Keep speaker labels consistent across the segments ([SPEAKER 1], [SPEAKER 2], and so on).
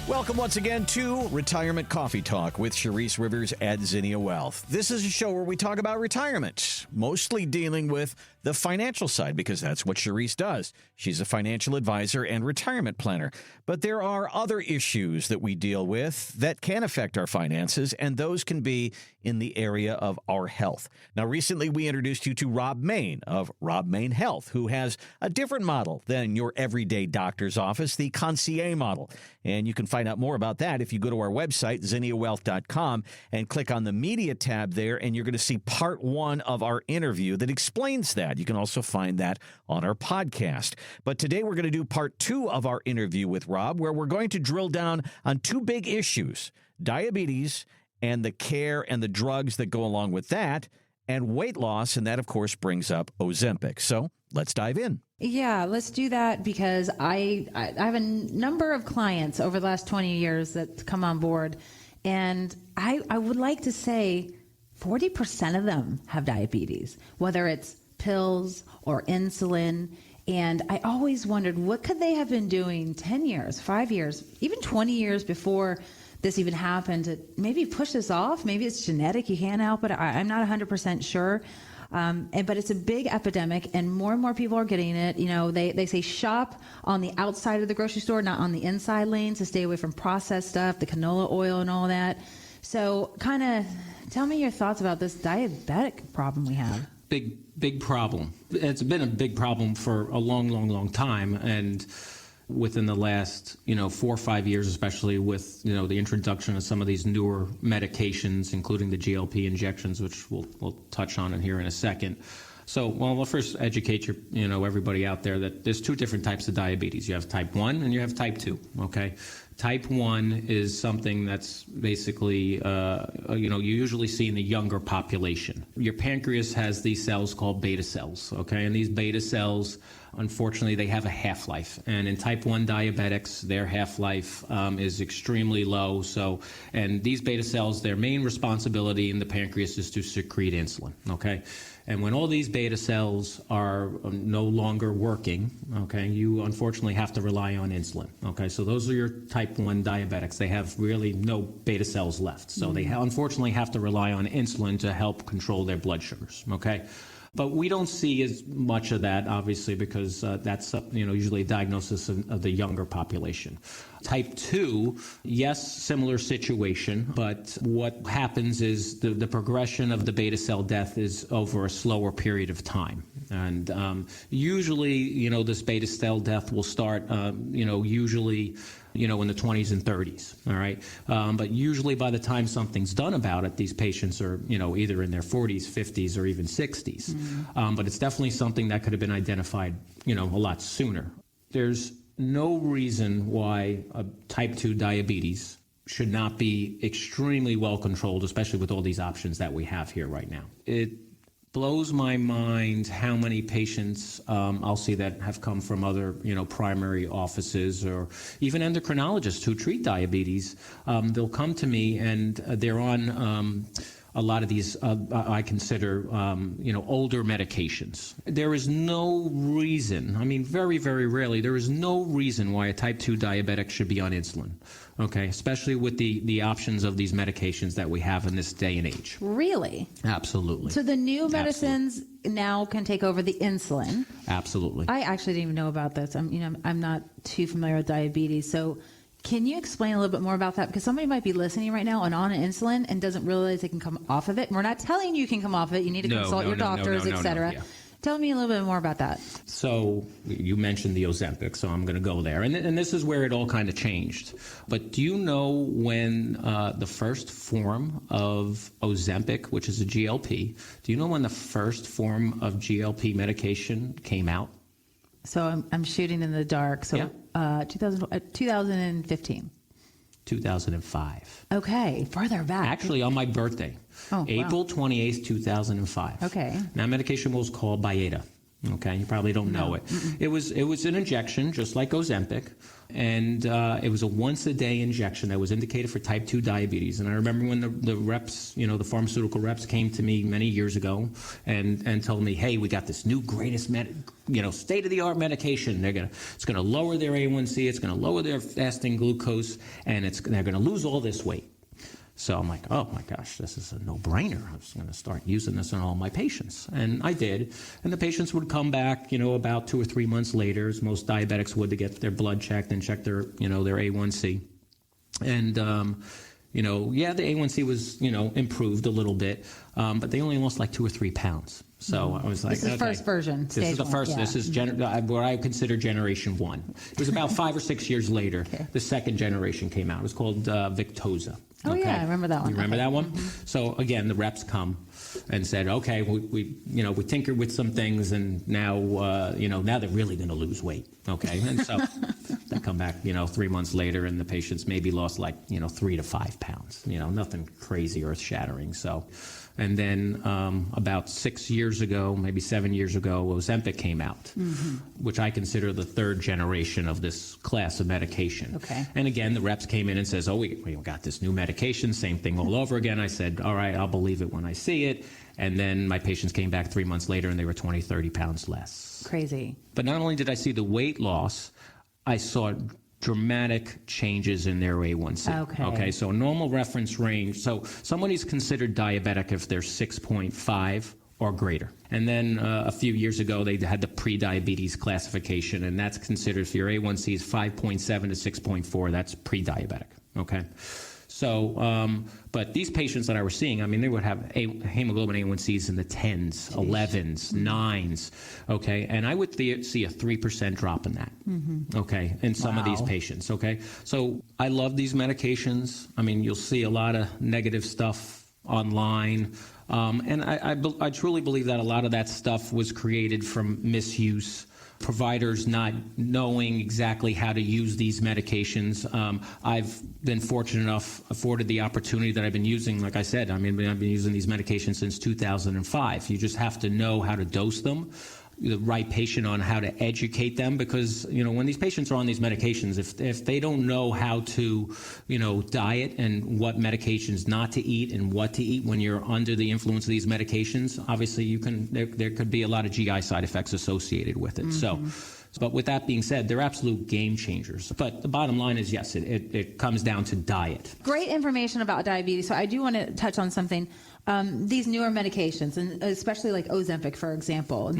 [SPEAKER 1] Welcome once again to Retirement Coffee Talk with Sharice Rivers at Zinnia Wealth. This is a show where we talk about retirement, mostly dealing with the financial side because that's what Sharice does. She's a financial advisor and retirement planner. But there are other issues that we deal with that can affect our finances, and those can be in the area of our health. Now, recently we introduced you to Rob Main of Rob Main Health, who has a different model than your everyday doctor's office, the concierge model. And you can find out more about that if you go to our website, zinniawealth.com, and click on the media tab there, and you're going to see part one of our interview that explains that. You can also find that on our podcast. But today we're going to do part two of our interview with Rob, where we're going to drill down on two big issues: diabetes and the care and the drugs that go along with that, and weight loss, and that, of course, brings up Ozempic. So let's dive in.
[SPEAKER 2] Yeah, let's do that because I have a number of clients over the last 20 years that come on board, and I would like to say 40% of them have diabetes, whether it's pills or insulin. And I always wondered, what could they have been doing 10 years, 5 years, even 20 years before this even happened to maybe push this off? Maybe it's genetic, you can't help it. I'm not 100% sure. But it's a big epidemic, and more people are getting it. You know, they say shop on the outside of the grocery store, not on the inside lanes, to stay away from processed stuff, the canola oil and all that. So kind of tell me your thoughts about this diabetic problem we have.
[SPEAKER 3] Big problem. It's been a big problem for a long time, and within the last 4 or 5 years, especially with the introduction of some of these newer medications, including the GLP injections, which we'll touch on here in a second. So, we'll first educate everybody out there that there's two different types of diabetes. You have type 1 and you have type 2. Okay, type 1 is something that's basically you usually see in the younger population. Your pancreas has these cells called beta cells. Okay, and these beta cells, unfortunately, they have a half-life. And in type 1 diabetics, their half-life is extremely low. And these beta cells, their main responsibility in the pancreas is to secrete insulin, okay? And when all these beta cells are no longer working, okay, you unfortunately have to rely on insulin, okay? So those are your type 1 diabetics. They have really no beta cells left. So they unfortunately have to rely on insulin to help control their blood sugars, okay? But we don't see as much of that, obviously, because that's usually a diagnosis of the younger population. Type 2, yes, similar situation, but what happens is the progression of the beta cell death is over a slower period of time. And usually, this beta cell death will start, usually in the 20s and 30s, all right? But usually by the time something's done about it, these patients are, either in their 40s, 50s, or even 60s. Mm-hmm. But it's definitely something that could have been identified, a lot sooner. There's no reason why type 2 diabetes should not be extremely well controlled, especially with all these options that we have here right now. It blows my mind how many patients I'll see that have come from other, primary offices or even endocrinologists who treat diabetes. They'll come to me and they're on a lot of these, I consider, older medications. There is no reason, very, very rarely, there is no reason why a type 2 diabetic should be on insulin, okay, especially with the options of these medications that we have in this day and age.
[SPEAKER 2] Really?
[SPEAKER 3] Absolutely.
[SPEAKER 2] So the new medicines now can take over the insulin.
[SPEAKER 3] Absolutely.
[SPEAKER 2] I actually didn't even know about this. I'm not too familiar with diabetes, so can you explain a little bit more about that? Because somebody might be listening right now and on insulin and doesn't realize they can come off of it. And we're not telling you can come off of it. You need to consult your doctors, etc. Tell me a little bit more about that.
[SPEAKER 3] So you mentioned the Ozempic, so I'm going to go there. And this is where it all kind of changed. But do you know when the first form of Ozempic, which is a GLP, do you know when the first form of GLP medication came out?
[SPEAKER 2] So I'm shooting in the dark. So 2015.
[SPEAKER 3] 2005.
[SPEAKER 2] Okay, further back.
[SPEAKER 3] Actually, on my birthday, April 28th, 2005.
[SPEAKER 2] Okay.
[SPEAKER 3] That medication was called Byetta. Okay, you probably don't know it. It was an injection, just like Ozempic, and it was a once-a-day injection that was indicated for type 2 diabetes. And I remember when the reps, the pharmaceutical reps came to me many years ago and told me, hey, we got this new greatest state-of-the-art medication. It's going to lower their A1C, it's going to lower their fasting glucose, and they're going to lose all this weight. So I'm like, oh my gosh, this is a no-brainer. I was going to start using this on all my patients. And I did. And the patients would come back, about 2 or 3 months later, as most diabetics would, to get their blood checked and check their, their A1C. And, the A1C was, improved a little bit, but they only lost like 2 or 3 pounds. So I was like,
[SPEAKER 2] this is first version.
[SPEAKER 3] This is the first. Yeah. This is what I consider generation 1. It was about 5 or 6 years later. Okay. The second generation came out. It was called Victoza.
[SPEAKER 2] Oh,
[SPEAKER 3] okay.
[SPEAKER 2] Yeah, I remember that one.
[SPEAKER 3] You remember that one? Mm-hmm. So again, the reps come and said, okay, we tinkered with some things, and now now they're really going to lose weight. Okay, and so they come back 3 months later, and the patients maybe lost like 3 to 5 pounds. Nothing crazy, earth shattering. So. And then about 6 years ago, maybe 7 years ago, Ozempic came out, which I consider the third generation of this class of medication.
[SPEAKER 2] Okay.
[SPEAKER 3] And again, the reps came in and says, oh, we got this new medication, same thing all over again. I said, all right, I'll believe it when I see it. And then my patients came back 3 months later, and they were 20, 30 pounds less.
[SPEAKER 2] Crazy.
[SPEAKER 3] But not only did I see the weight loss, I saw dramatic changes in their A1C. Okay, so normal reference range. So someone is considered diabetic if they're 6.5 or greater. And then a few years ago, they had the pre-diabetes classification, and that's considered, if your A1C is 5.7 to 6.4, that's pre-diabetic. Okay. So, but these patients that I was seeing, they would have hemoglobin A1Cs in the 10s, 11s, 9s, okay? And I would see a 3% drop in that, okay, in some of these patients, okay? So I love these medications. You'll see a lot of negative stuff online, and I truly believe that a lot of that stuff was created from misuse, providers not knowing exactly how to use these medications. I've been fortunate enough, afforded the opportunity that I've been using, like I said, I've been using these medications since 2005. You just have to know how to dose them, the right patient on how to educate them, because when these patients are on these medications, if they don't know how to diet and what medications not to eat and what to eat when you're under the influence of these medications, obviously there could be a lot of GI side effects associated with it. But with that being said, they're absolute game changers. But the bottom line is, yes, it comes down to diet.
[SPEAKER 2] Great information about diabetes. So I do want to touch on something. These newer medications, and especially like Ozempic, for example,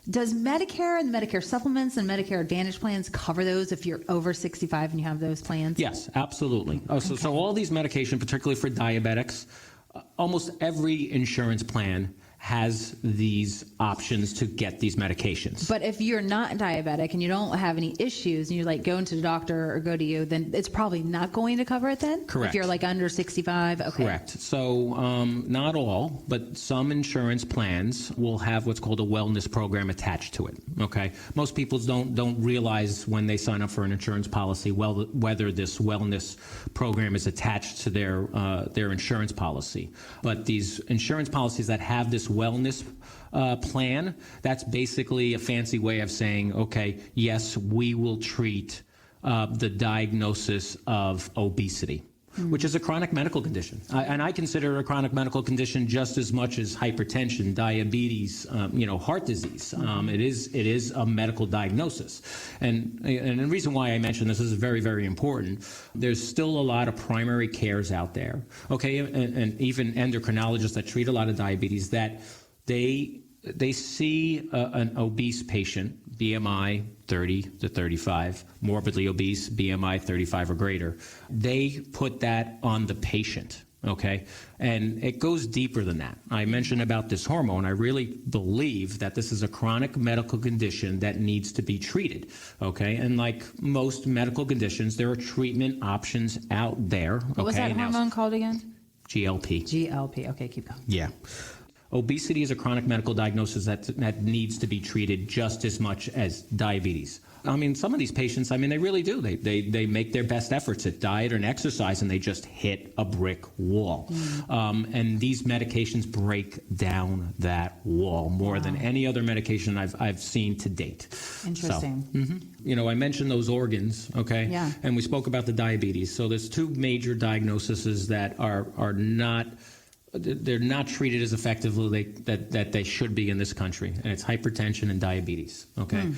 [SPEAKER 2] does Medicare and Medicare supplements and Medicare Advantage plans cover those if you're over 65 and you have those plans?
[SPEAKER 3] Yes, absolutely. So all these medications, particularly for diabetics, almost every insurance plan has these options to get these medications.
[SPEAKER 2] But if you're not diabetic and you don't have any issues and you're going to the doctor or go to you, then it's probably not going to cover it then?
[SPEAKER 3] Correct.
[SPEAKER 2] If you're under 65? Okay.
[SPEAKER 3] Correct. So not all, but some insurance plans will have what's called a wellness program attached to it. Okay. Most people don't realize when they sign up for an insurance policy whether this wellness program is attached to their insurance policy. But these insurance policies that have this wellness plan, that's basically a fancy way of saying, okay, yes, we will treat the diagnosis of obesity, which is a chronic medical condition. And I consider it a chronic medical condition just as much as hypertension, diabetes, heart disease. It is a medical diagnosis. And the reason why I mention this is very, very important. There's still a lot of primary cares out there, okay, and even endocrinologists that treat a lot of diabetes, that they see an obese patient, BMI 30 to 35, morbidly obese, BMI 35 or greater. They put that on the patient, okay? And it goes deeper than that. I mentioned about this hormone. I really believe that this is a chronic medical condition that needs to be treated, okay? And like most medical conditions, there are treatment options out there, okay?
[SPEAKER 2] What was that hormone called again?
[SPEAKER 3] GLP.
[SPEAKER 2] GLP. Okay, keep going.
[SPEAKER 3] Yeah. Obesity is a chronic medical diagnosis that needs to be treated just as much as diabetes. I mean, some of these patients, I mean, they really do. They make their best efforts at diet and exercise, and they just hit a brick wall. And these medications break down that wall more than any other medication I've seen to date.
[SPEAKER 2] Interesting.
[SPEAKER 3] So, I mentioned those organs, okay?
[SPEAKER 2] Yeah.
[SPEAKER 3] And we spoke about the diabetes. So there's two major diagnoses that are not... They're not treated as effectively that they should be in this country, and it's hypertension and diabetes. Okay,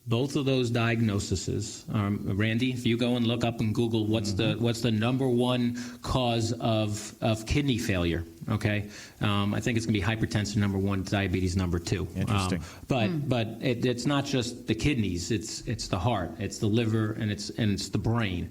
[SPEAKER 3] both of those diagnoses, Randy, if you go and look up in Google, what's the number one cause of kidney failure? Okay, I think it's going to be hypertension number one, diabetes number two.
[SPEAKER 1] Interesting.
[SPEAKER 3] But it's not just the kidneys; it's the heart, it's the liver, and it's the brain.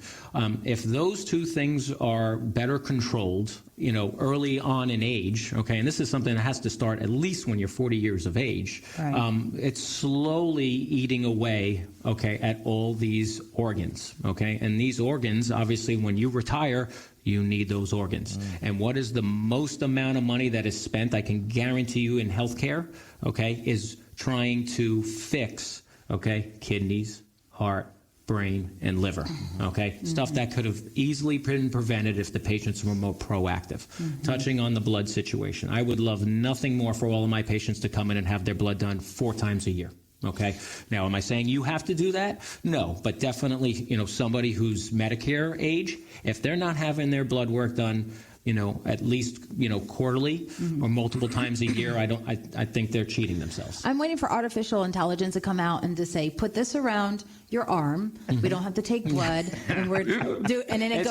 [SPEAKER 3] If those two things are better controlled, early on in age, okay, and this is something that has to start at least when you're 40 years of age.
[SPEAKER 2] Right.
[SPEAKER 3] It's slowly eating away, okay, at all these organs, okay, and these organs, obviously, when you retire, you need those organs. And what is the most amount of money that is spent, I can guarantee you, in healthcare, okay, is trying to fix, okay, kidneys, heart, brain, and liver, okay? Stuff that could have easily been prevented if the patients were more proactive. Touching on the blood situation, I would love nothing more for all of my patients to come in and have their blood done 4 times a year. Okay. Now, am I saying you have to do that? No, but definitely, somebody who's Medicare age, if they're not having their blood work done, at least, quarterly or multiple times a year, I think they're cheating themselves.
[SPEAKER 2] I'm waiting for artificial intelligence to come out and to say, put this around your arm. We don't have to take blood, and and then it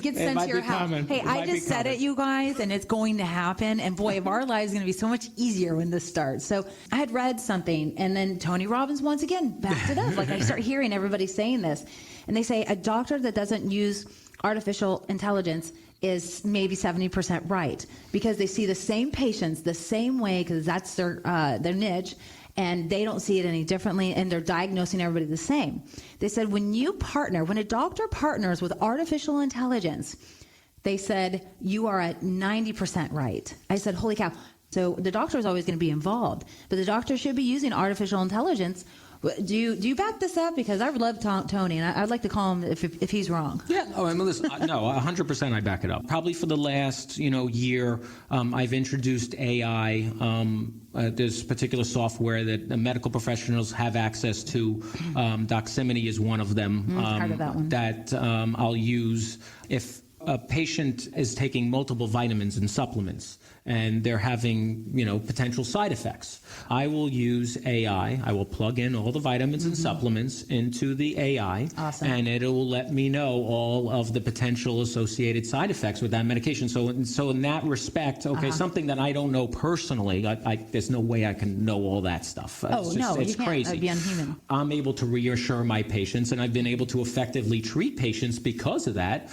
[SPEAKER 2] gets sent to your house. Hey, I just said it, you guys, and it's going to happen. And boy, if our lives going to be so much easier when this starts. So I had read something, and then Tony Robbins once again backed it up. Like I start hearing everybody saying this, and they say a doctor that doesn't use artificial intelligence is maybe 70% right, because they see the same patients the same way, because that's their niche, and they don't see it any differently, and they're diagnosing everybody the same. They said when a doctor partners with artificial intelligence, they said you are at 90% right. I said, holy cow. So the doctor is always going to be involved, but the doctor should be using artificial intelligence. Do you back this up? Because I would love Tony, and I'd like to call him if he's wrong.
[SPEAKER 3] Yeah. Oh, I mean, listen, no, 100% I back it up. Probably for the last year, I've introduced AI. There's particular software that the medical professionals have access to. Doximity is one of them.
[SPEAKER 2] Heard of that one.
[SPEAKER 3] That I'll use if a patient is taking multiple vitamins and supplements, and they're having, potential side effects. I will use AI. I will plug in all the vitamins and supplements into the AI.
[SPEAKER 2] Awesome.
[SPEAKER 3] And it will let me know all of the potential associated side effects with that medication. So in that respect, something that I don't know personally, there's no way I can know all that stuff. It's crazy.
[SPEAKER 2] That'd be unhuman.
[SPEAKER 3] I'm able to reassure my patients, and I've been able to effectively treat patients because of that.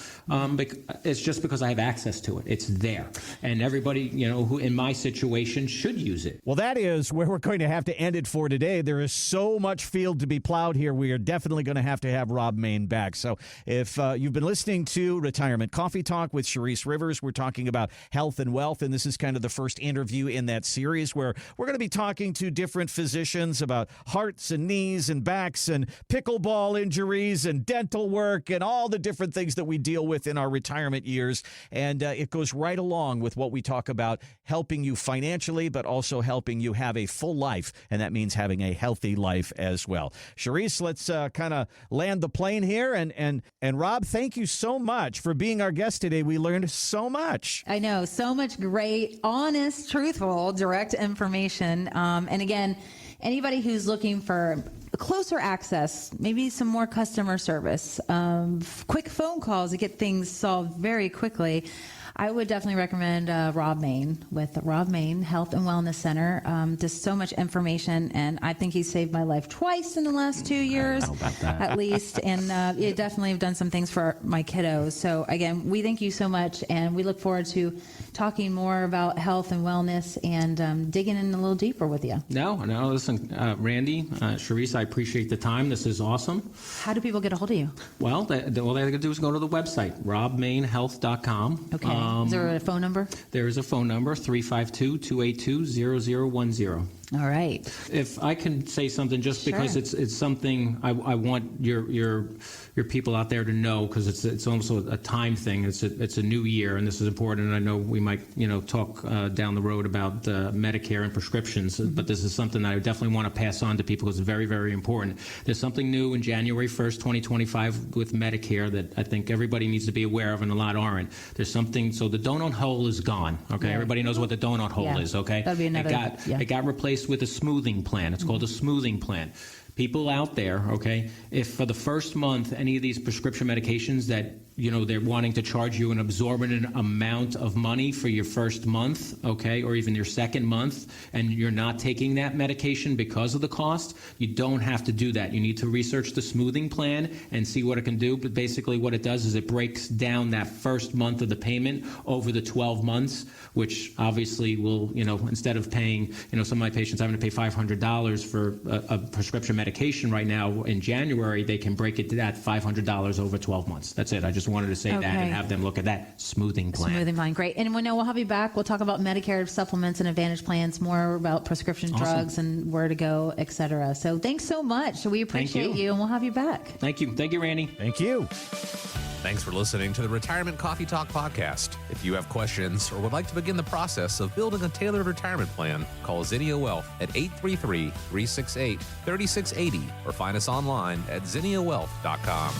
[SPEAKER 3] It's just because I have access to it. It's there. And everybody, who in my situation should use it.
[SPEAKER 1] Well, that is where we're going to have to end it for today. There is so much field to be plowed here. We are definitely going to have Rob Main back. So if you've been listening to Retirement Coffee Talk with Charisse Rivers, we're talking about health and wealth, and this is kind of the first interview in that series where we're going to be talking to different physicians about hearts and knees and backs and pickleball injuries and dental work and all the different things that we deal with in our retirement years. And it goes right along with what we talk about, helping you financially, but also helping you have a full life, and that means having a healthy life as well. Charisse, let's kind of land the plane here, and Rob, thank you so much for being our guest today. We learned so much.
[SPEAKER 2] I know, so much great, honest, truthful, direct information. And again, anybody who's looking for closer access, maybe some more customer service, quick phone calls to get things solved very quickly, I would definitely recommend Rob Main with Rob Main Health and Wellness Center. Just so much information, and I think he saved my life twice in the last 2 years, at least. And you definitely have done some things for my kiddos. So again, we thank you so much, and we look forward to talking more about health and wellness and digging in a little deeper with you.
[SPEAKER 3] No, listen, Randy, Charisse, I appreciate the time. This is awesome.
[SPEAKER 2] How do people get a hold of you?
[SPEAKER 3] Well, all they have to do is go to the website, robmainhealth.com.
[SPEAKER 2] Okay. Is there a phone number?
[SPEAKER 3] There is a phone number, 352-282-0010.
[SPEAKER 2] All right.
[SPEAKER 3] If I can say something, just
[SPEAKER 2] Sure.
[SPEAKER 3] because it's something I want your people out there to know, because it's also a time thing. It's a new year, and this is important. And I know we might talk down the road about Medicare and prescriptions, but this is something that I definitely want to pass on to people because it's very, very important. There's something new in January 1st, 2025 with Medicare that I think everybody needs to be aware of, and a lot aren't. There's something. So the donut hole is gone. Okay, everybody knows what the donut hole is. Okay,
[SPEAKER 2] that'll be another.
[SPEAKER 3] It got replaced with a smoothing plan. It's called a smoothing plan. People out there, okay, if for the first month any of these prescription medications that they're wanting to charge you an exorbitant amount of money for your first month, okay, or even your second month, and you're not taking that medication because of the cost, you don't have to do that. You need to research the smoothing plan and see what it can do. But basically what it does is it breaks down that first month of the payment over the 12 months, which obviously will, instead of paying, some of my patients having to pay $500 for a prescription medication right now in January, they can break it to that $500 over 12 months. That's it. I just wanted to say that and have them look at that smoothing plan.
[SPEAKER 2] Smoothing plan, great. And we'll have you back. We'll talk about Medicare supplements and Advantage plans, more about prescription drugs and where to go, et cetera. So thanks so much. We appreciate you, and we'll have you back.
[SPEAKER 3] Thank you. Thank you, Randy.
[SPEAKER 1] Thank you.
[SPEAKER 4] Thanks for listening to the Retirement Coffee Talk podcast. If you have questions or would like to begin the process of building a tailored retirement plan, call Zinnia Wealth at 833-368-3680 or find us online at zinniawealth.com.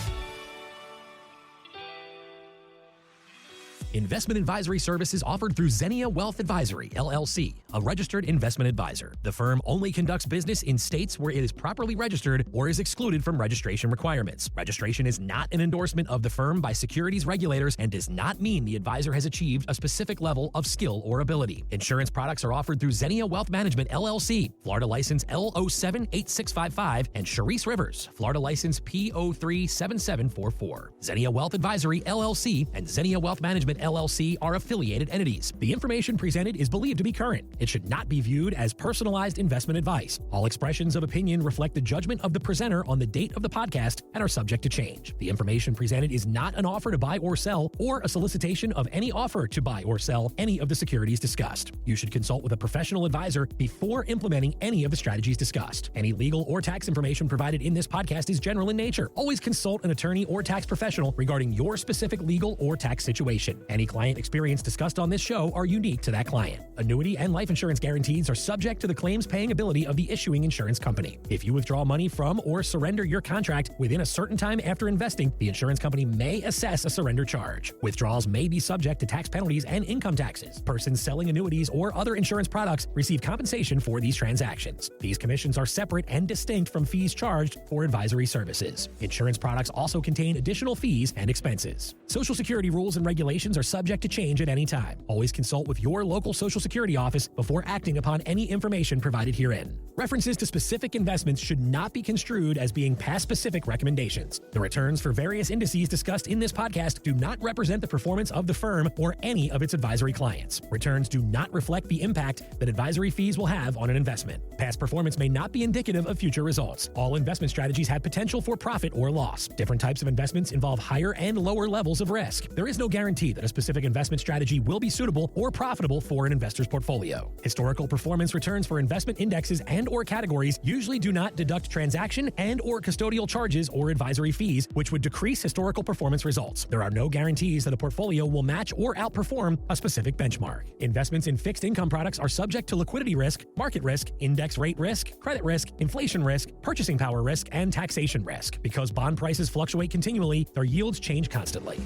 [SPEAKER 5] Investment advisory services offered through Zinnia Wealth Advisory, LLC, a registered investment advisor. The firm only conducts business in states where it is properly registered or is excluded from registration requirements. Registration is not an endorsement of the firm by securities regulators and does not mean the advisor has achieved a specific level of skill or ability. Insurance products are offered through Zinnia Wealth Management, LLC, Florida license L078655, and Charisse Rivers, Florida license P037744. Zinnia Wealth Advisory, LLC, and Zinnia Wealth Management, LLC are affiliated entities. The information presented is believed to be current. It should not be viewed as personalized investment advice. All expressions of opinion reflect the judgment of the presenter on the date of the podcast and are subject to change. The information presented is not an offer to buy or sell or a solicitation of any offer to buy or sell any of the securities discussed. You should consult with a professional advisor before implementing any of the strategies discussed. Any legal or tax information provided in this podcast is general in nature. Always consult an attorney or tax professional regarding your specific legal or tax situation. Any client experience discussed on this show are unique to that client. Annuity and life insurance guarantees are subject to the claims paying ability of the issuing insurance company. If you withdraw money from or surrender your contract within a certain time after investing, the insurance company may assess a surrender charge. Withdrawals may be subject to tax penalties and income taxes. Persons selling annuities or other insurance products receive compensation for these transactions. These commissions are separate and distinct from fees charged for advisory services. Insurance products also contain additional fees and expenses. Social Security rules and regulations are subject to change at any time. Always consult with your local Social Security office before acting upon any information provided herein. References to specific investments should not be construed as being past specific recommendations. The returns for various indices discussed in this podcast do not represent the performance of the firm or any of its advisory clients. Returns do not reflect the impact that advisory fees will have on an investment. Past performance may not be indicative of future results. All investment strategies have potential for profit or loss. Different types of investments involve higher and lower levels of risk. There is no guarantee that a specific investment strategy will be suitable or profitable for an investor's portfolio. Historical performance returns for investment indexes and or categories usually do not deduct transaction and or custodial charges or advisory fees, which would decrease historical performance results. There are no guarantees that a portfolio will match or outperform a specific benchmark. Investments in fixed income products are subject to liquidity risk, market risk, index rate risk, credit risk, inflation risk, purchasing power risk, and taxation risk. Because bond prices fluctuate continually, their yields change constantly.